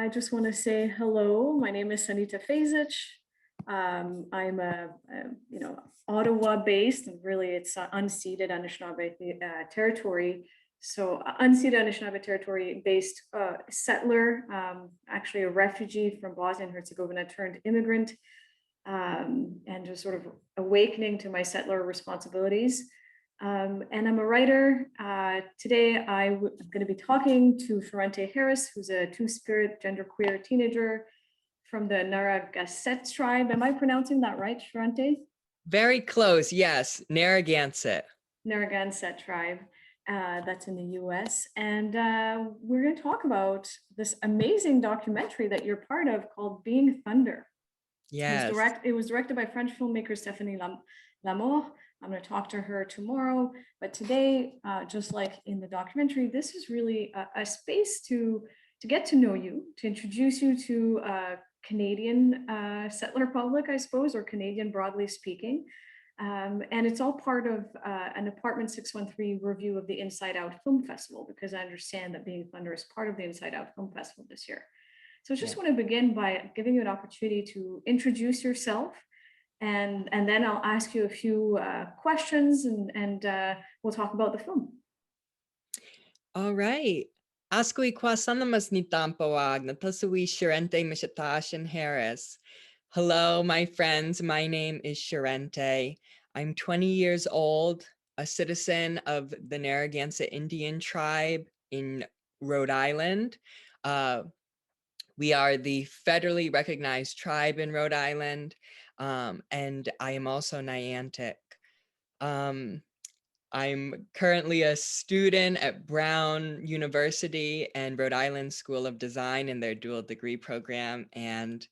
I just want to say hello. My name is Sanita Fejzić. I'm Ottawa-based, and really it's unceded Anishinaabe territory. So unceded Anishinaabe territory-based settler, actually a refugee from Bosnia and Herzegovina turned immigrant, and just sort of awakening to my settler responsibilities. And I'm a writer. Today I'm going to be talking to Sherenté Harris, who's a two-spirit genderqueer teenager from the Narragansett tribe. Am I pronouncing that right, Sherenté? Very close, yes. Narragansett. Narragansett tribe. That's in the US. And we're going to talk about this amazing documentary that you're part of called Being Thunder. Yes. It was directed by French filmmaker Stéphanie Lamour. I'm going to talk to her tomorrow. But today, just like in the documentary, this is really a space to get to know you, to introduce you to Canadian settler public, I suppose, or Canadian broadly speaking. And it's all part of an Apartment 613 review of the Inside Out Film Festival, because I understand that Being Thunder is part of the Inside Out Film Festival this year. So I just want to begin by giving you an opportunity to introduce yourself, and then I'll ask you a few questions, and we'll talk about the film. All right. Askui kwasanamas ni tampawag na tasui Sherenté Harris. Hello, my friends. My name is Sherenté. I'm 20 years old, a citizen of the Narragansett Indian tribe in Rhode Island. We are the federally recognized tribe in Rhode Island, and I am also Niantic. I'm currently a student at Brown University and Rhode Island School of Design in their dual degree program, and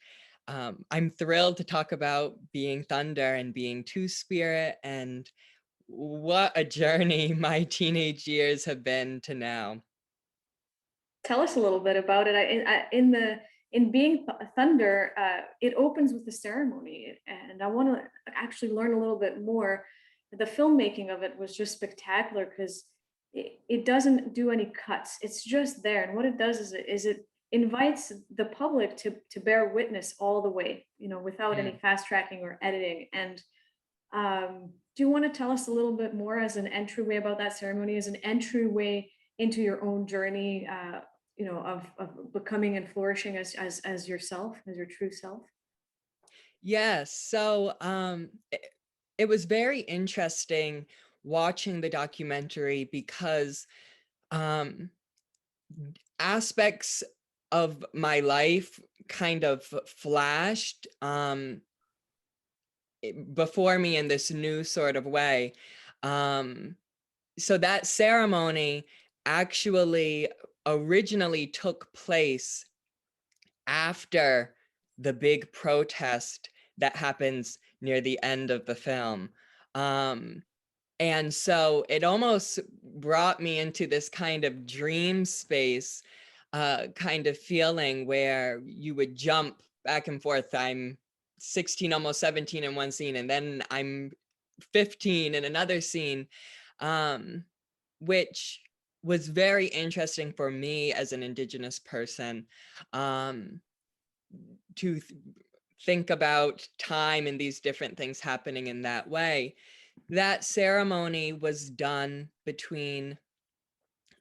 I'm thrilled to talk about Being Thunder and being Two-Spirit, and what a journey my teenage years have been to now. Tell us a little bit about it. In Being Thunder, it opens with a ceremony, and I want to actually learn a little bit more. The filmmaking of it was just spectacular because it doesn't do any cuts. It's just there, and what it does is it invites the public to bear witness all the way, without any fast tracking or editing. And do you want to tell us a little bit more as an entryway about that ceremony, as an entryway into your own journey, of becoming and flourishing as yourself, as your true self? Yes. So it was very interesting watching the documentary because aspects of my life kind of flashed before me in this new sort of way. So that ceremony actually originally took place after the big protest that happens near the end of the film. And so it almost brought me into this kind of dream space, kind of feeling where you would jump back and forth. I'm 16, almost 17 in one scene, and then I'm 15 in another scene, which was very interesting for me as an Indigenous person, to think about time and these different things happening in that way. That ceremony was done between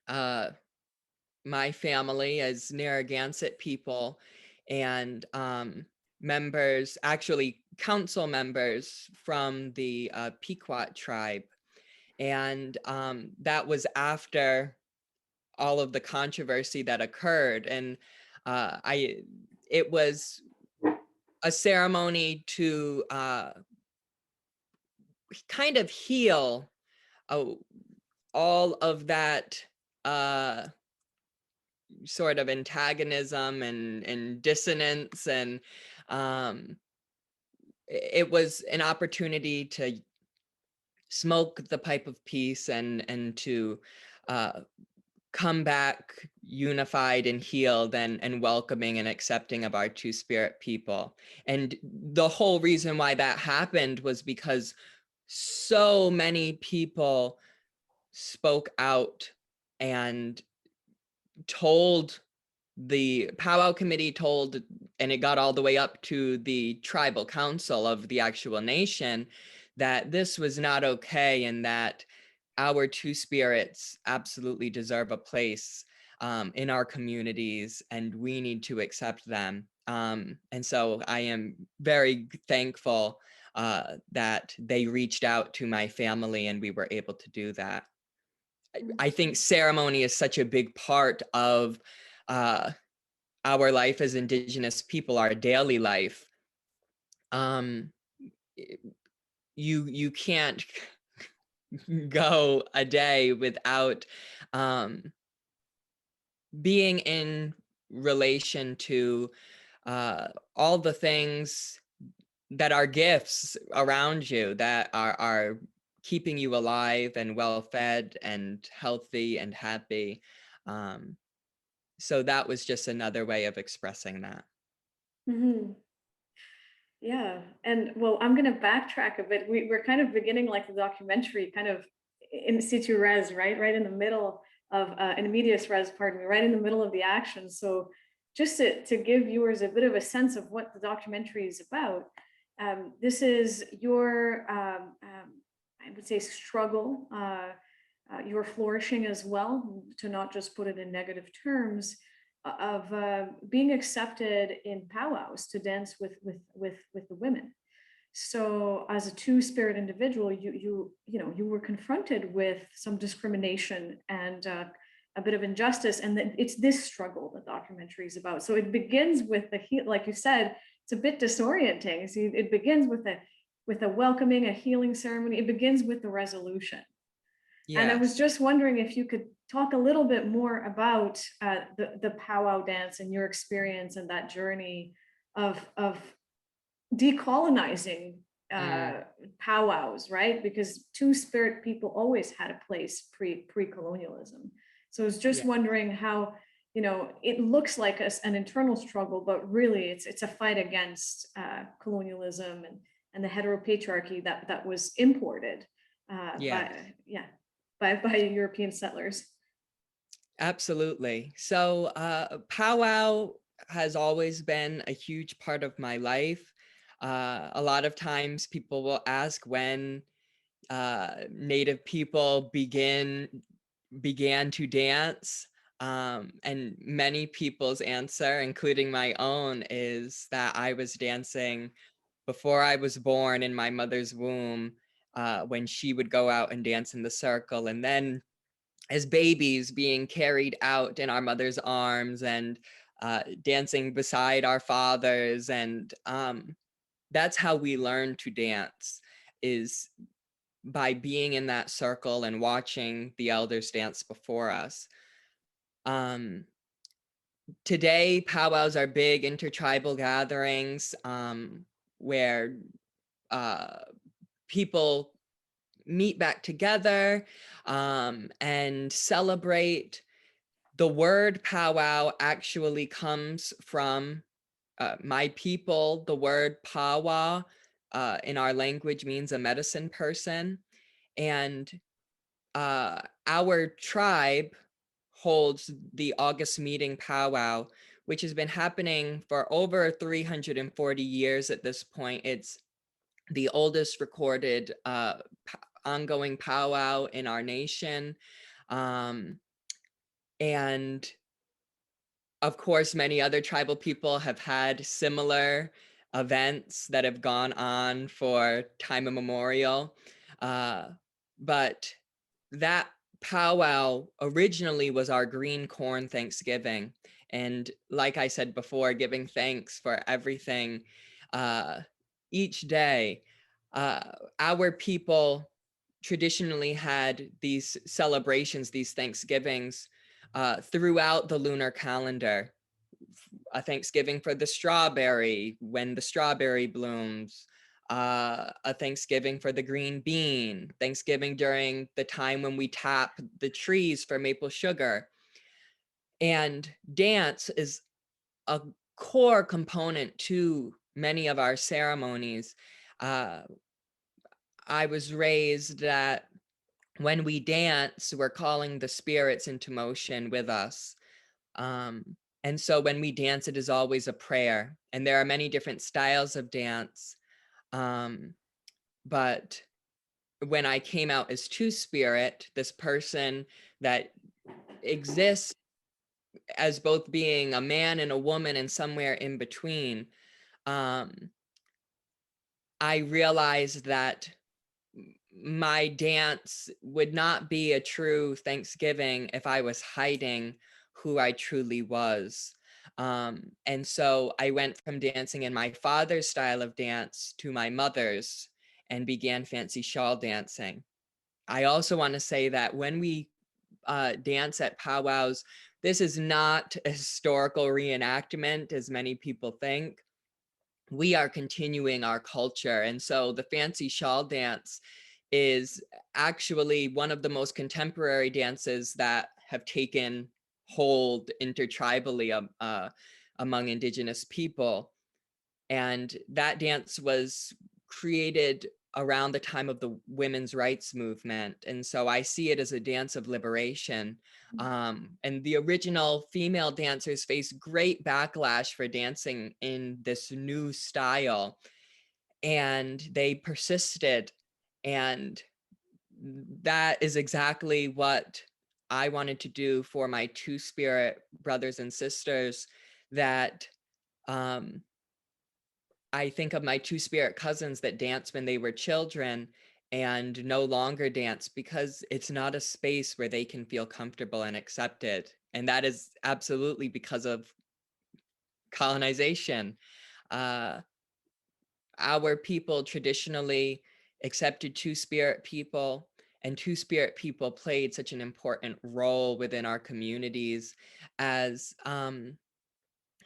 my family as Narragansett people and members, actually council members from the Pequot tribe. And that was after all of the controversy that occurred. And it was a ceremony to kind of heal all of that sort of antagonism and dissonance, and it was an opportunity to smoke the pipe of peace and to come back unified and healed and welcoming and accepting of our Two-Spirit people. And the whole reason why that happened was because so many people spoke out and told the powwow committee told, and it got all the way up to the tribal council of the actual nation, that this was not okay and that our two spirits absolutely deserve a place in our communities, and we need to accept them. And so I am very thankful that they reached out to my family and we were able to do that. I think ceremony is such a big part of uh, our life as Indigenous people, our daily life. Um, you can't go a day without um, being in relation to all the things that are gifts around you that are keeping you alive and well fed and healthy and happy. Um, so that was just another way of expressing that. Mhm. Yeah, and well, I'm gonna backtrack a bit. We're kind of beginning like the documentary, kind of in situ res, right? Right in the middle of in medias res, pardon me, right in the middle of the action. So just to give viewers a bit of a sense of what the documentary is about, this is your, I would say, struggle, your flourishing as well, to not just put it in negative terms, of being accepted in powwows to dance with the women. So as a two-spirit individual, you were confronted with some discrimination and a bit of injustice, and it's this struggle the documentary is about. So it begins with like you said, it's a bit disorienting. So it begins with a welcoming, a healing ceremony. It begins with the resolution. And I was Yes. just wondering if you could talk a little bit more about the powwow dance and your experience and that journey of decolonizing Mm, powwows, right? Because two spirit people always had a place pre-colonialism. So I was just yeah. wondering how, it looks like an internal struggle, but really it's a fight against colonialism and the heteropatriarchy that was imported Yes. by European settlers. Absolutely. So, powwow has always been a huge part of my life. A lot of times people will ask when Native people began to dance. And many people's answer, including my own, is that I was dancing before I was born in my mother's womb, when she would go out and dance in the circle. And then as babies being carried out in our mother's arms and dancing beside our fathers. And that's how we learn to dance, is by being in that circle and watching the elders dance before us. Um, Today, powwows are big intertribal gatherings where uh, people meet back together and celebrate. The word powwow actually comes from my people. The word powwow in our language means a medicine person. And our tribe holds the August meeting powwow, which has been happening for over 340 years at this point. It's the oldest recorded ongoing powwow in our nation. Um, and of course, many other tribal people have had similar events that have gone on for time immemorial. Uh, but that powwow originally was our green corn Thanksgiving. And like I said before, giving thanks for everything uh, each day. Uh, our people traditionally had these celebrations, these Thanksgivings throughout the lunar calendar. A Thanksgiving for the strawberry, when the strawberry blooms, a Thanksgiving for the green bean, Thanksgiving during the time when we tap the trees for maple sugar. And dance is a core component to many of our ceremonies. Uh, I was raised that when we dance, we're calling the spirits into motion with us. And so when we dance, it is always a prayer. And there are many different styles of dance. But when I came out as Two-Spirit, this person that exists as both being a man and a woman and somewhere in between, um, I realized that my dance would not be a true Thanksgiving if I was hiding who I truly was. And so I went from dancing in my father's style of dance to my mother's and began Fancy Shawl dancing. I also want to say that when we dance at powwows, this is not a historical reenactment as many people think. We are continuing our culture. And so the Fancy Shawl dance is actually one of the most contemporary dances that have taken hold intertribally among Indigenous people. And that dance was created around the time of the women's rights movement. And so I see it as a dance of liberation. And the original female dancers faced great backlash for dancing in this new style. And they persisted. And that is exactly what I wanted to do for my Two-Spirit brothers and sisters, that I think of my Two-Spirit cousins that danced when they were children and no longer dance because it's not a space where they can feel comfortable and accepted. And that is absolutely because of colonization. Uh, our people traditionally accepted Two-Spirit people, and Two-Spirit people played such an important role within our communities as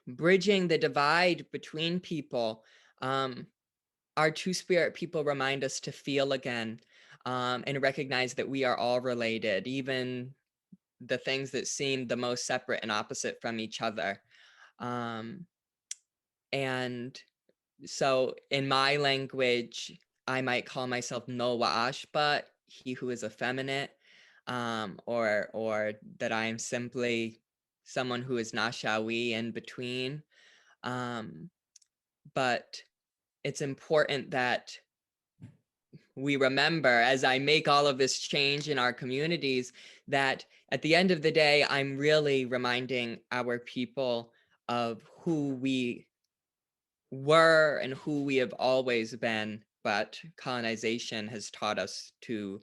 bridging the divide between people. Our Two-Spirit people remind us to feel again, and recognize that we are all related, even the things that seem the most separate and opposite from each other. Um, and so in my language, I might call myself no Ashba, he who is effeminate, or that I am simply someone who is Nashawi in between. But it's important that we remember, as I make all of this change in our communities, that at the end of the day, I'm really reminding our people of who we were and who we have always been, but colonization has taught us to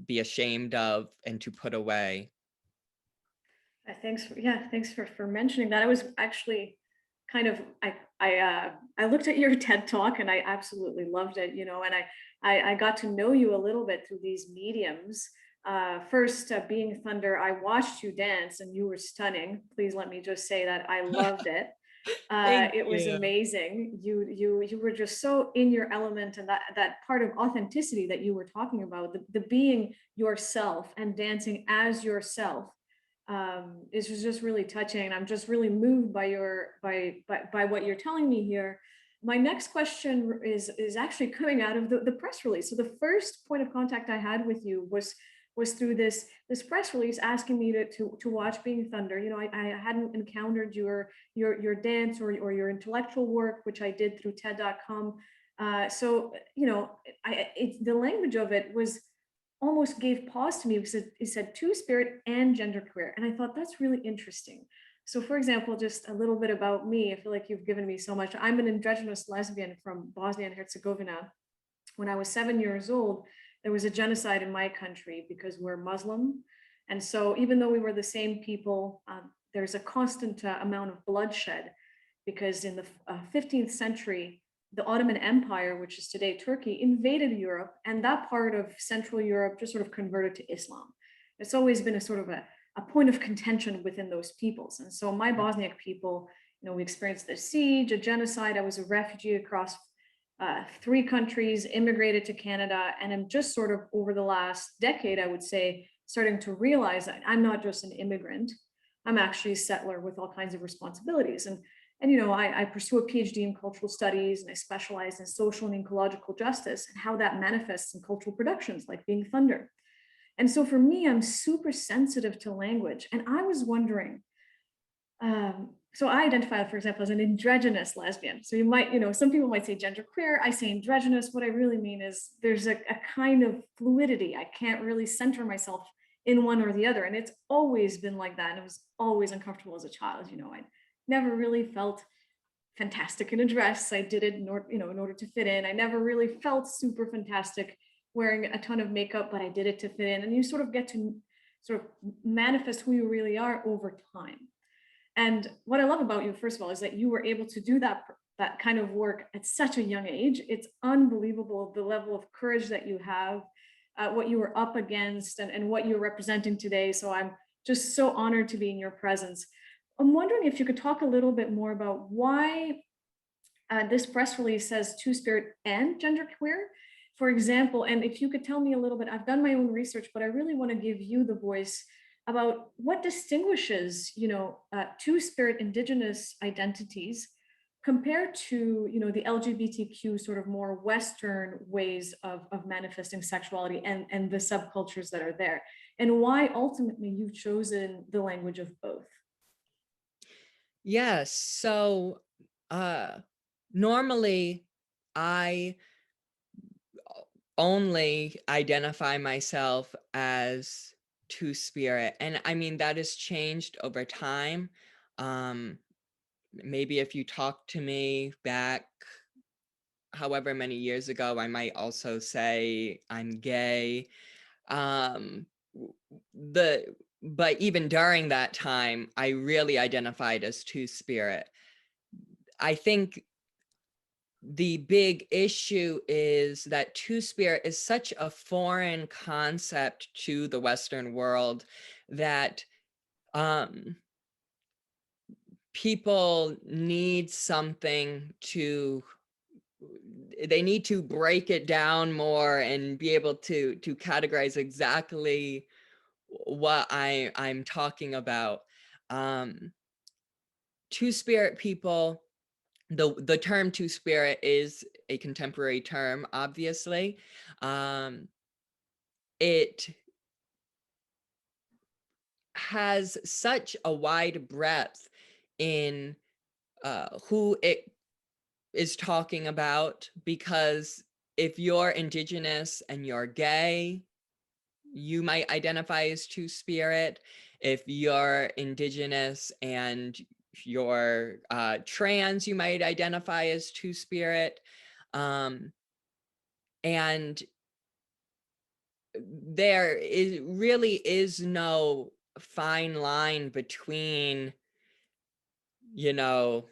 be ashamed of and to put away. Thanks for mentioning that. I was actually kind of I looked at your TED talk and I absolutely loved it, you know, and I got to know you a little bit through these mediums. First, being Thunder, I watched you dance and you were stunning. Please let me just say that I loved it. Thank It was you. amazing. You were just so in your element, and that part of authenticity that you were talking about, the being yourself and dancing as yourself, it was just really touching. I'm just really moved by by what you're telling me here. My next question is actually coming out of the press release. So the first point of contact I had with you was through this press release asking me to watch Being Thunder. You know, I hadn't encountered your dance or your intellectual work, which I did through TED.com. So you know, the language of it was almost gave pause to me because it said Two-Spirit and genderqueer, and I thought that's really interesting. So, for example, just a little bit about me. I feel like you've given me so much. I'm an androgynous lesbian from Bosnia and Herzegovina. When I was 7 years old, there was a genocide in my country because we're Muslim. And so even though we were the same people, there's a constant amount of bloodshed because in the 15th century, the Ottoman Empire, which is today Turkey, invaded Europe, and that part of Central Europe just sort of converted to Islam. It's always been a sort of a point of contention within those peoples. And so my Bosniak people, you know, we experienced the siege, a genocide. I was a refugee across 3 countries, immigrated to Canada, and I'm just sort of over the last decade, I would say, starting to realize that I'm not just an immigrant. I'm actually a settler with all kinds of responsibilities. And you know, I pursue a PhD in cultural studies, and I specialize in social and ecological justice and how that manifests in cultural productions like Being Thunder. And so for me, I'm super sensitive to language. And I was wondering, So I identify, for example, as an androgynous lesbian. So you might, some people might say genderqueer. I say androgynous. What I really mean is there's a kind of fluidity. I can't really center myself in one or the other. And it's always been like that. And it was always uncomfortable as a child. I never really felt fantastic in a dress. I did it in order to fit in. I never really felt super fantastic wearing a ton of makeup, but I did it to fit in. And you sort of get to sort of manifest who you really are over time. And what I love about you, first of all, is that you were able to do that kind of work at such a young age. It's unbelievable the level of courage that you have, what you were up against, and what you're representing today. So I'm just so honored to be in your presence. I'm wondering if you could talk a little bit more about why this press release says two-spirit and genderqueer, for example. And if you could tell me a little bit, I've done my own research, but I really want to give you the voice about what distinguishes, two-spirit Indigenous identities compared to, the LGBTQ sort of more Western ways of manifesting sexuality and the subcultures that are there, and why ultimately you've chosen the language of both. Yes. So normally I only identify myself as two spirit. And I mean, that has changed over time. Um, Maybe if you talk to me back however many years ago, I might also say I'm gay. Um, the but even during that time, I really identified as two spirit. I think the big issue is that two spirit is such a foreign concept to the Western world that um, people need something to they need to break it down more and be able to categorize exactly what I'm talking about. Um, Two spirit people, the term two spirit is a contemporary term, obviously. Um, it has such a wide breadth in who it is talking about, because if you're Indigenous and you're gay, you might identify as two spirit. If you're Indigenous and you're trans, you might identify as two spirit. Um, and there really is no fine line between, you know,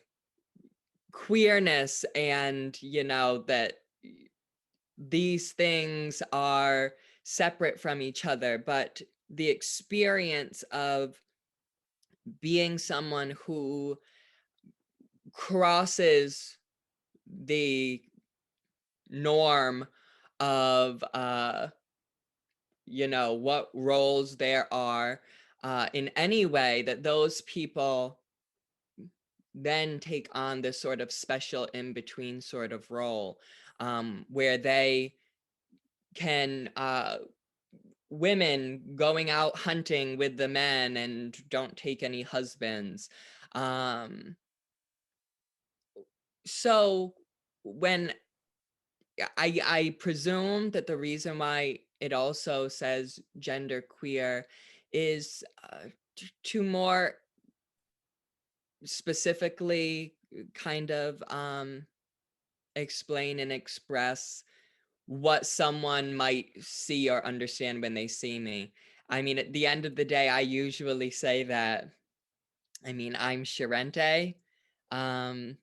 queerness and, that these things are separate from each other, but the experience of being someone who crosses the norm of what roles there are in any way, that those people then take on this sort of special in between sort of role, where they can women going out hunting with the men and don't take any husbands. um so when I presume that the reason why it also says gender queer is to more specifically kind of explain and express what someone might see or understand when they see me. I mean, at the end of the day, I usually say that, I mean, I'm Sherente, um,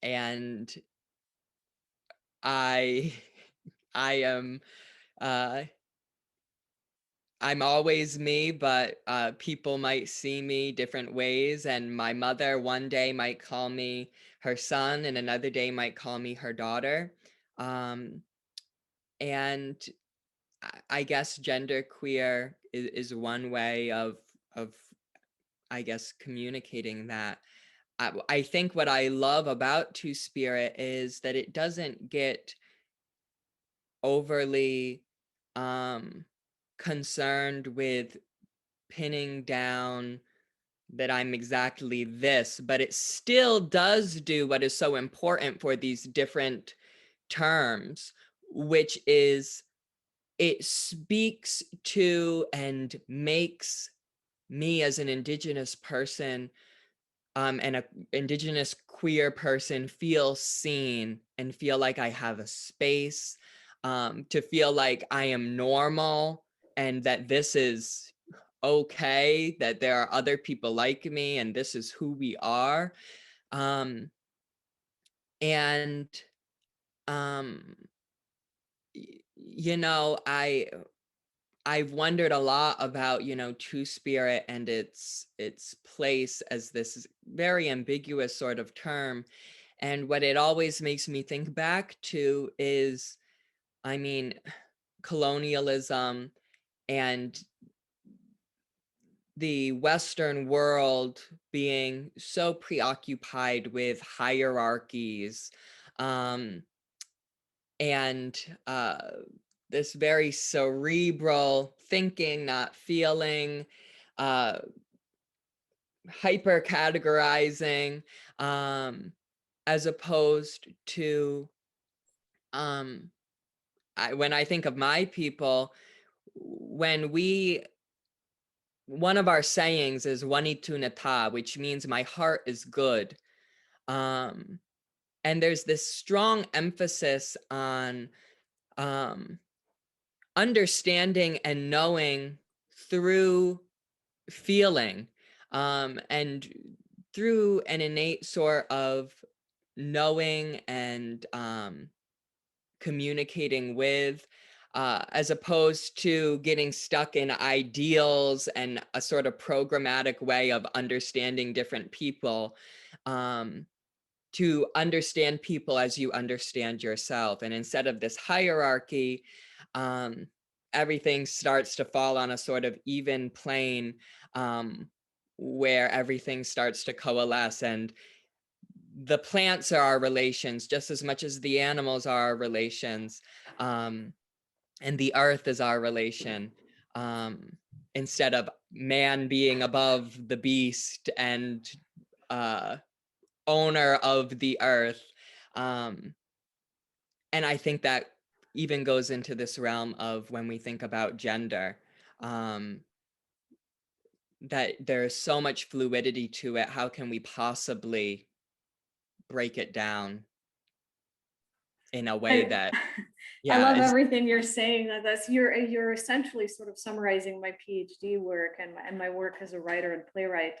and I I am uh I'm always me, but people might see me different ways. And my mother one day might call me her son, and another day might call me her daughter. Um, and I guess gender queer is one way of I guess communicating that. I think what I love about Two Spirit is that it doesn't get overly um, concerned with pinning down that I'm exactly this, but it still does do what is so important for these different terms, which is it speaks to and makes me as an Indigenous person, and a Indigenous queer person feel seen and feel like I have a space, to feel like I am normal and that this is okay, that there are other people like me and this is who we are. Um, and um, you know, I've wondered a lot about, you know, Two Spirit and its place as this very ambiguous sort of term. And what it always makes me think back to is, I mean, colonialism and the Western world being so preoccupied with hierarchies, um, and this very cerebral thinking, not feeling, uh, hyper categorizing, as opposed to, um, when I think of my people, when we, one of our sayings is "Wanitunata," which means my heart is good. Um, and there's this strong emphasis on, um, understanding and knowing through feeling, and through an innate sort of knowing and, communicating with, as opposed to getting stuck in ideals and a sort of programmatic way of understanding different people, um, to understand people as you understand yourself. And instead of this hierarchy, um, everything starts to fall on a sort of even plane, um, where everything starts to coalesce. And the plants are our relations just as much as the animals are our relations, um, and the earth is our relation, um, instead of man being above the beast and, uh, owner of the earth. Um, and I think that even goes into this realm of when we think about gender, um, that there's so much fluidity to it. How can we possibly break it down in a way I that, I yeah, love is, everything you're saying. That's you're essentially sort of summarizing my PhD work and my work as a writer and playwright.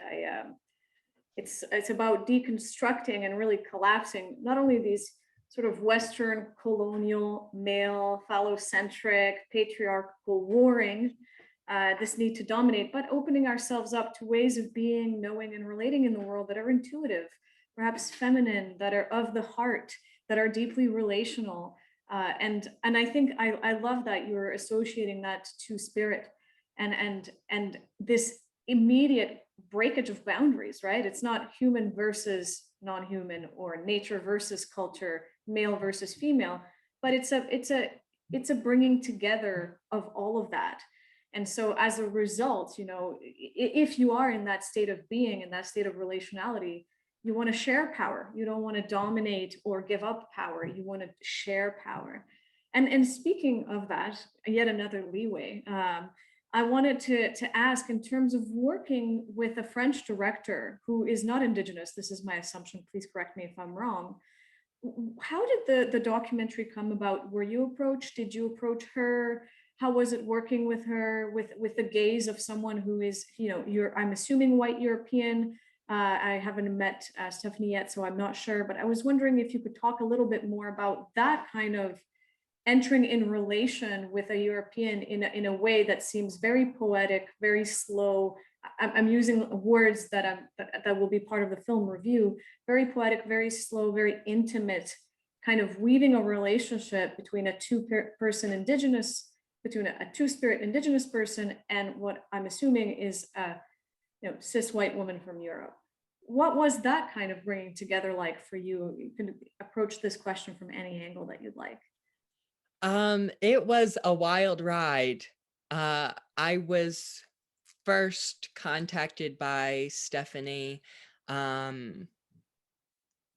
It's about deconstructing and really collapsing not only these sort of Western colonial, male, phallocentric, patriarchal warring, this need to dominate, but opening ourselves up to ways of being, knowing, and relating in the world that are intuitive, perhaps feminine, that are of the heart, that are deeply relational. And I think I love that you're associating that to spirit and this immediate breakage of boundaries, right? It's not human versus non-human or nature versus culture, male versus female, but it's a bringing together of all of that. And so as a result, you know, if you are in that state of being, in that state of relationality, you want to share power. You don't want to dominate or give up power. You want to share power. And speaking of that, yet another leeway. I wanted to ask, in terms of working with a French director who is not Indigenous, this is my assumption, please correct me if I'm wrong. How did the documentary come about? Were you approached? Did you approach her? How was it working with her with the gaze of someone who is, you know, I'm assuming white European. I haven't met Stephanie yet, so I'm not sure, but I was wondering if you could talk a little bit more about that kind of entering in relation with a European in a way that seems very poetic, very slow. I'm using words that will be part of the film review. Very poetic, very slow, very intimate, kind of weaving a relationship between a two-person Indigenous, between a two-spirit Indigenous person and what I'm assuming is a, you know, cis white woman from Europe. What was that kind of bringing together like for you? You can approach this question from any angle that you'd like. it was a wild ride. I was first contacted by Stephanie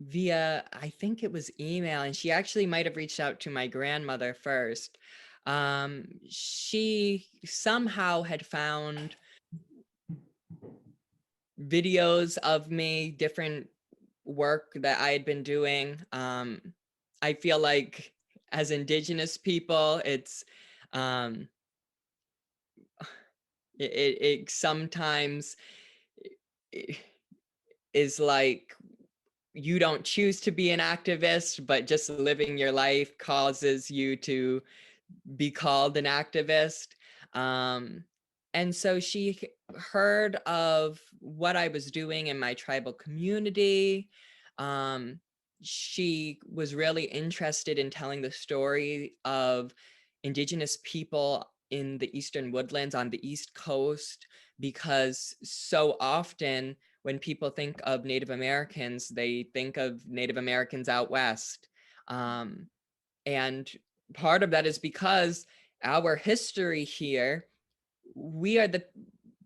via, I think it was email, and she actually might have reached out to my grandmother first. She somehow had found videos of me, different work that I had been doing. I feel like as Indigenous people, it's um, it sometimes is like you don't choose to be an activist, but just living your life causes you to be called an activist. Um, and so she heard of what I was doing in my tribal community. Um, she was really interested in telling the story of Indigenous people in the Eastern Woodlands on the East Coast, because so often when people think of Native Americans, they think of Native Americans out West. And part of that is because our history here, we are the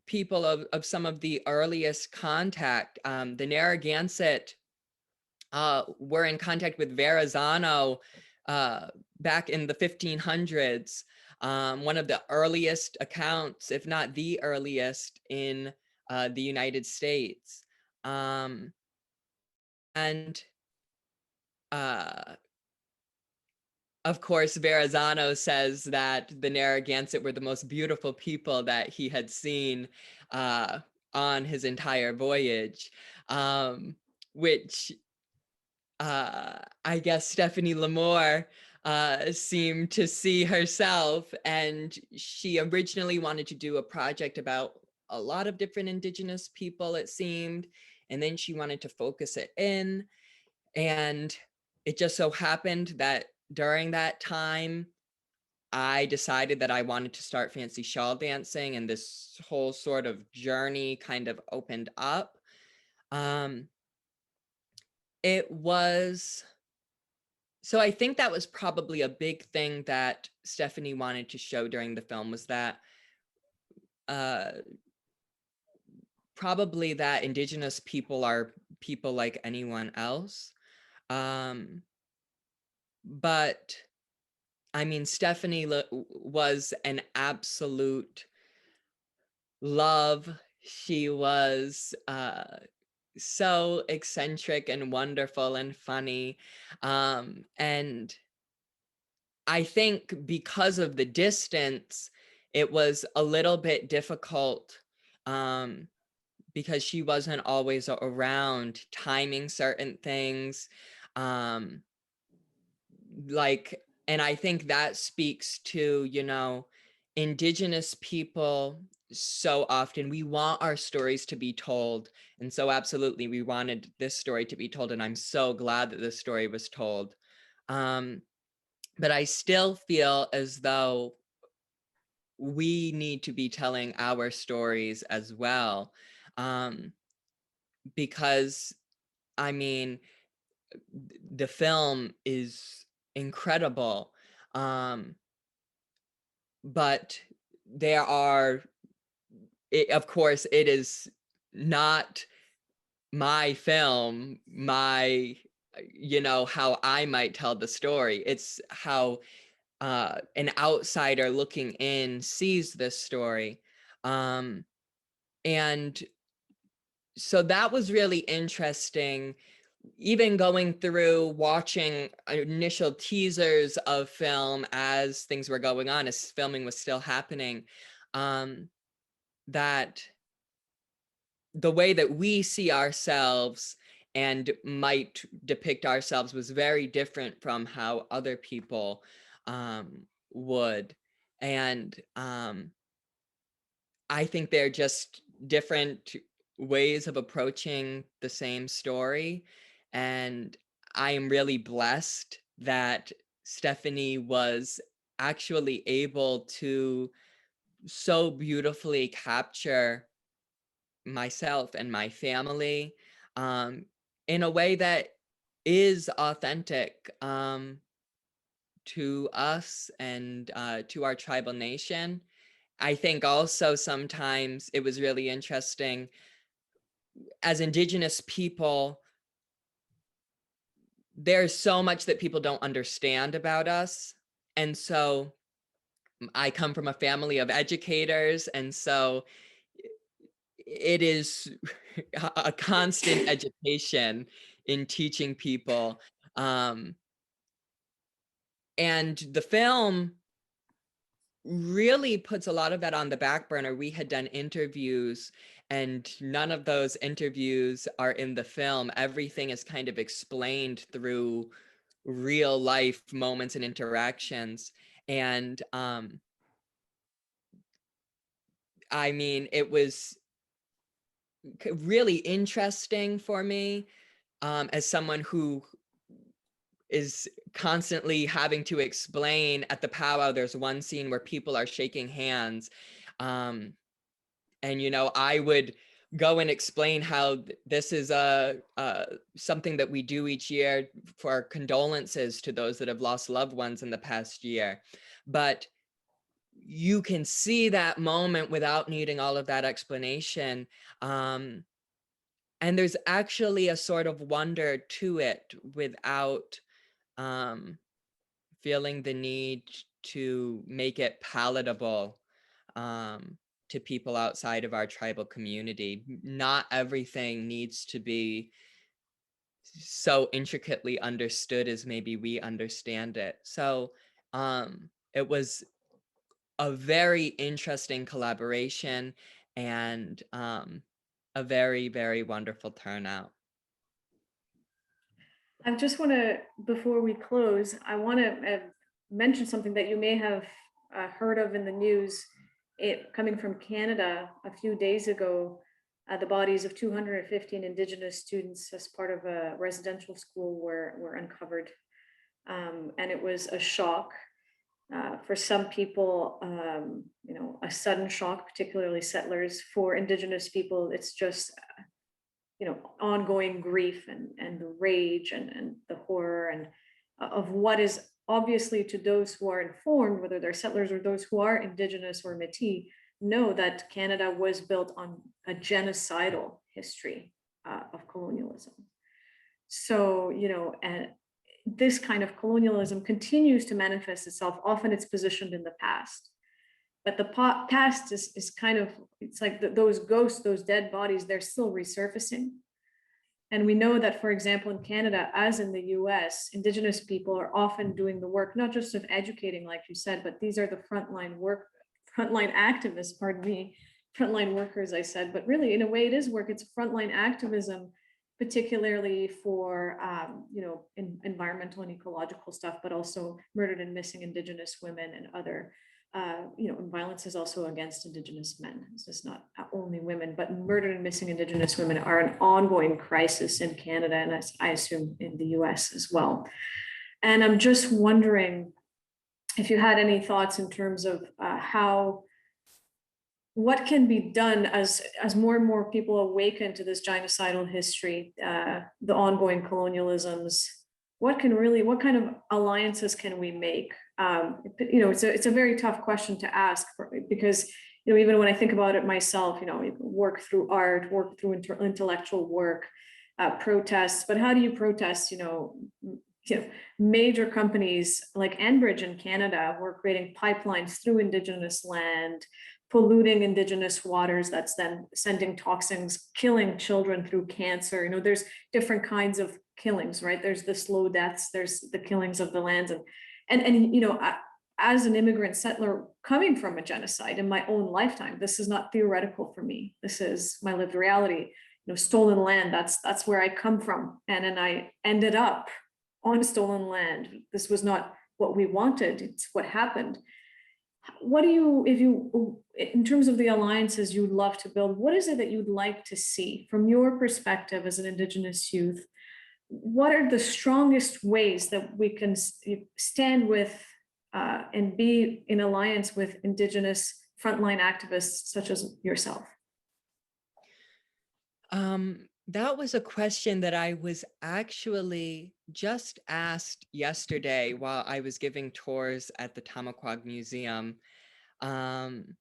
people of some of the earliest contact. The Narragansett were in contact with Verrazano back in the 1500s. One of the earliest accounts, if not the earliest, in the United States. And of course, Verrazano says that the Narragansett were the most beautiful people that he had seen on his entire voyage, which I guess Stephanie Lamore seemed to see herself, and she originally wanted to do a project about a lot of different Indigenous people, it seemed, and then she wanted to focus it in. And it just so happened that during that time, I decided that I wanted to start Fancy Shawl dancing, and this whole sort of journey kind of opened up. It was, so I think that was probably a big thing that Stephanie wanted to show during the film, was that probably that Indigenous people are people like anyone else. But I mean, Stephanie was an absolute love. She was so eccentric and wonderful and funny. And I think because of the distance, it was a little bit difficult because she wasn't always around timing certain things. Like, and I think that speaks to, you know, Indigenous people. So often we want our stories to be told, and so absolutely we wanted this story to be told, and I'm so glad that this story was told. But I still feel as though we need to be telling our stories as well, because I mean, the film is incredible, but there are, of course, it is not my film, my, you know, how I might tell the story. It's how an outsider looking in sees this story. And so that was really interesting, even going through watching initial teasers of film as things were going on, as filming was still happening, that the way that we see ourselves and might depict ourselves was very different from how other people would. And I think they're just different ways of approaching the same story. And I am really blessed that Stephanie was actually able to so beautifully capture myself and my family in a way that is authentic to us and to our tribal nation. I think also sometimes it was really interesting as Indigenous people, there's so much that people don't understand about us. And so I come from a family of educators, and so it is a constant education in teaching people. Um, and the film really puts a lot of that on the back burner. We had done interviews, and none of those interviews are in the film. Everything is kind of explained through real life moments and interactions. And I mean, it was really interesting for me, as someone who is constantly having to explain. At the powwow, there's one scene where people are shaking hands. And, you know, I would go and explain how this is something that we do each year for condolences to those that have lost loved ones in the past year. But you can see that moment without needing all of that explanation. And there's actually a sort of wonder to it without feeling the need to make it palatable to people outside of our tribal community. Not everything needs to be so intricately understood as maybe we understand it. So it was a very interesting collaboration, and a very, very wonderful turnout. I just want to, before we close, I want to mention something that you may have heard of in the news. It coming from Canada a few days ago. The bodies of 215 Indigenous students, as part of a residential school, were uncovered, and it was a shock for some people. You know, a sudden shock, particularly settlers. For Indigenous people, it's just you know, ongoing grief and the rage and the horror and of what is obviously, to those who are informed, whether they're settlers or those who are Indigenous or Métis, know that Canada was built on a genocidal history of colonialism. So, you know, and this kind of colonialism continues to manifest itself. Often it's positioned in the past, but the past is kind of, it's like those ghosts, those dead bodies, they're still resurfacing. And we know that, for example, in Canada, as in the US, Indigenous people are often doing the work, not just of educating, like you said, but these are the frontline activists, pardon me, frontline workers, I said, but really, in a way, it is work. It's frontline activism, particularly for, you know, environmental and ecological stuff, but also murdered and missing Indigenous women and other you know, and violence is also against Indigenous men. It's just not only women, but murdered and missing Indigenous women are an ongoing crisis in Canada, and I assume in the US as well. And I'm just wondering if you had any thoughts in terms of what can be done as more and more people awaken to this genocidal history, the ongoing colonialisms. What kind of alliances can we make? You know, it's a very tough question to ask because, you know, even when I think about it myself, you know, work through art, work through intellectual work, protests. But how do you protest? You know, major companies like Enbridge in Canada were creating pipelines through Indigenous land, polluting Indigenous waters, that's then sending toxins, killing children through cancer. You know, there's different kinds of killings, right? There's the slow deaths, there's the killings of the lands. And you know, as an immigrant settler coming from a genocide in my own lifetime, this is not theoretical for me. This is my lived reality. You know, stolen land, that's where I come from. And then I ended up on stolen land. This was not what we wanted, it's what happened. What do you, if you, in terms of the alliances you'd love to build, what is it that you'd like to see from your perspective as an Indigenous youth? What are the strongest ways that we can stand with and be in alliance with Indigenous frontline activists such as yourself? That was a question that I was actually just asked yesterday while I was giving tours at the Tamaquag Museum. Um,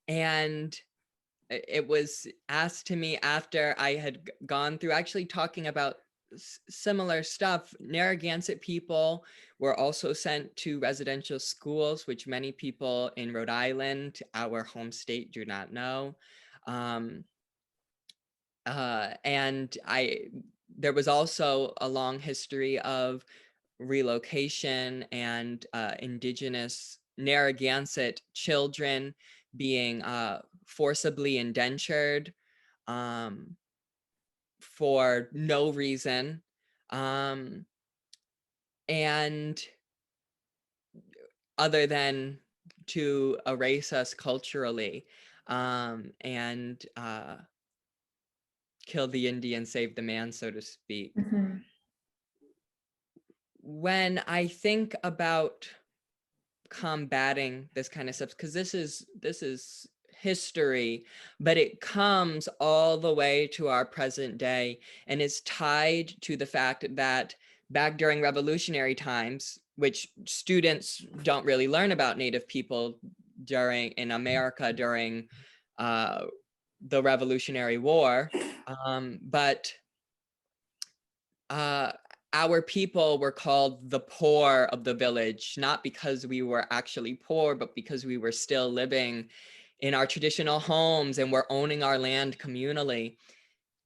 And it was asked to me after I had gone through actually talking about similar stuff. Narragansett people were also sent to residential schools, which many people in Rhode Island, our home state, do not know. And there was also a long history of relocation and Indigenous Narragansett children being forcibly indentured um, for no reason. And other than to erase us culturally and kill the Indian, save the man, so to speak. Mhm. When I think about combating this kind of stuff, because this is history, but it comes all the way to our present day and is tied to the fact that back during revolutionary times, which students don't really learn about Native people in America during the Revolutionary War, but our people were called the poor of the village, not because we were actually poor, but because we were still living in our traditional homes and we're owning our land communally.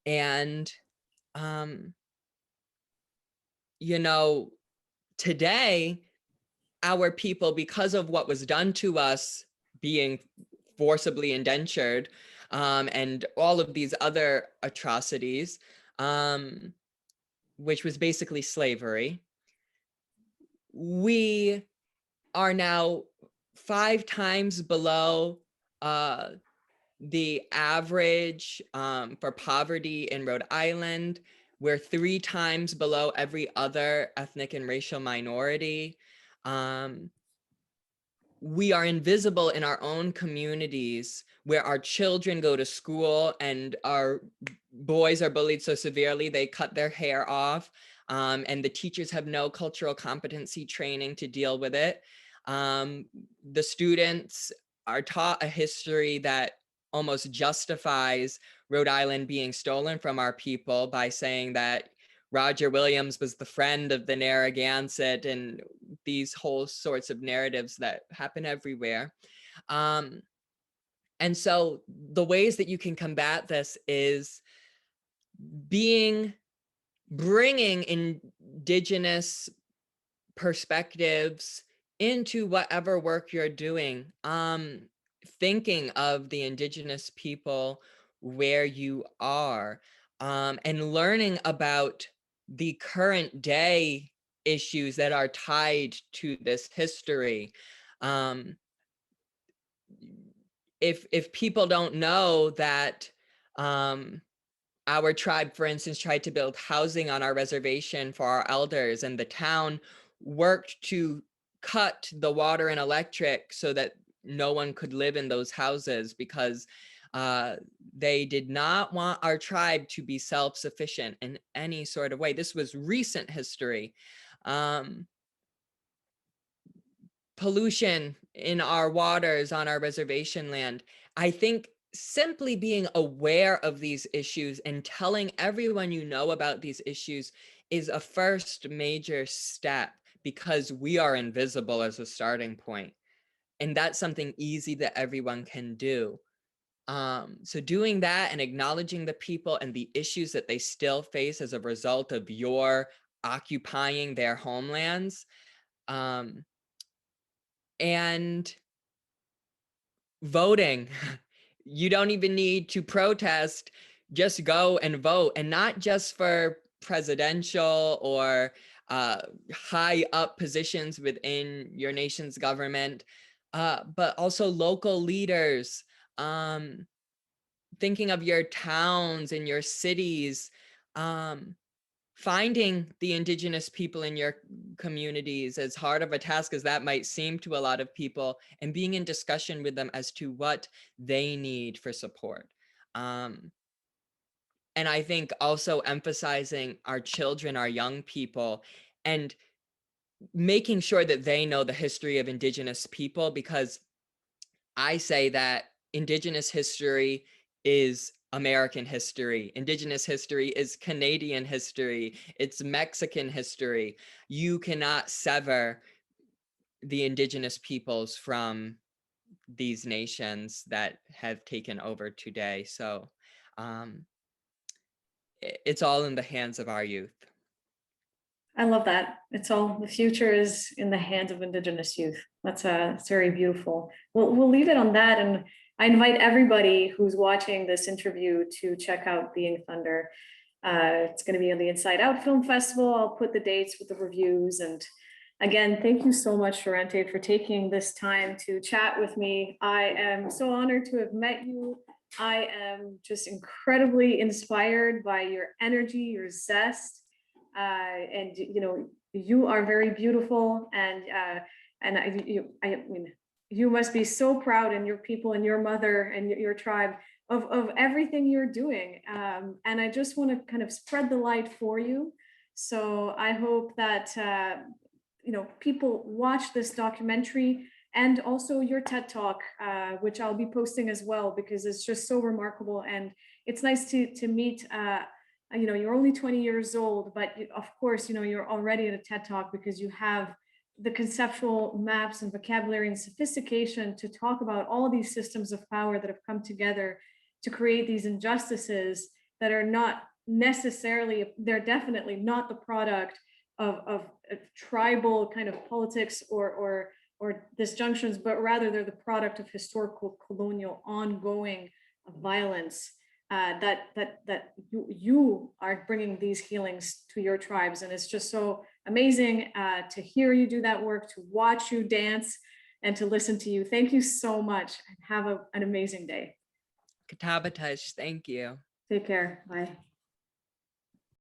And, you know, today, our people, because of what was done to us, being forcibly indentured, and all of these other atrocities, which was basically slavery, we are now 5 times below the average for poverty in Rhode Island. We're 3 times below every other ethnic and racial minority. We are invisible in our own communities where our children go to school and our boys are bullied so severely they cut their hair off, and the teachers have no cultural competency training to deal with it. The students are taught a history that almost justifies Rhode Island being stolen from our people by saying that Roger Williams was the friend of the Narragansett, and these whole sorts of narratives that happen everywhere. And so the ways that you can combat this is bringing Indigenous perspectives into whatever work you're doing. Thinking of the Indigenous people where you are, and learning about the current day issues that are tied to this history. If people don't know that our tribe, for instance, tried to build housing on our reservation for our elders, and the town worked to cut the water and electric so that no one could live in those houses because they did not want our tribe to be self-sufficient in any sort of way. This was recent history. Pollution in our waters on our reservation land. I think simply being aware of these issues and telling everyone you know about these issues is a first major step, because we are invisible as a starting point. And that's something easy that everyone can do. So doing that and acknowledging the people and the issues that they still face as a result of your occupying their homelands, and voting. You don't even need to protest, just go and vote, and not just for presidential or high up positions within your nation's government, but also local leaders. Thinking of your towns and your cities, finding the Indigenous people in your communities, as hard of a task as that might seem to a lot of people, and being in discussion with them as to what they need for support. And I think also emphasizing our children, our young people, and making sure that they know the history of Indigenous people, because I say that Indigenous history is American history. Indigenous history is Canadian history. It's Mexican history. You cannot sever the Indigenous peoples from these nations that have taken over today. So it's all in the hands of our youth. I love that. It's all, the future is in the hands of Indigenous youth. It's very beautiful. We'll leave it on that. And I invite everybody who's watching this interview to check out Being Thunder. It's going to be on the Inside Out Film Festival. I'll put the dates with the reviews. And again, thank you so much, Sherente, for taking this time to chat with me. I am so honored to have met you. I am just incredibly inspired by your energy, your zest. And you are very beautiful, and I mean, you must be so proud, and your people and your mother and your tribe of everything you're doing. And I just want to kind of spread the light for you. So I hope that people watch this documentary and also your TED Talk, which I'll be posting as well, because it's just so remarkable. And it's nice to meet you're only 20 years old, but of course, you're already at a TED Talk because you have the conceptual maps and vocabulary and sophistication to talk about all these systems of power that have come together to create these injustices that are not necessarily, they're definitely not the product of tribal kind of politics or disjunctions, but rather they're the product of historical, colonial, ongoing violence. That you are bringing these healings to your tribes. And it's just so amazing to hear you do that work, to watch you dance, and to listen to you. Thank you so much, and have an amazing day. Katabataj, thank you. Take care. Bye.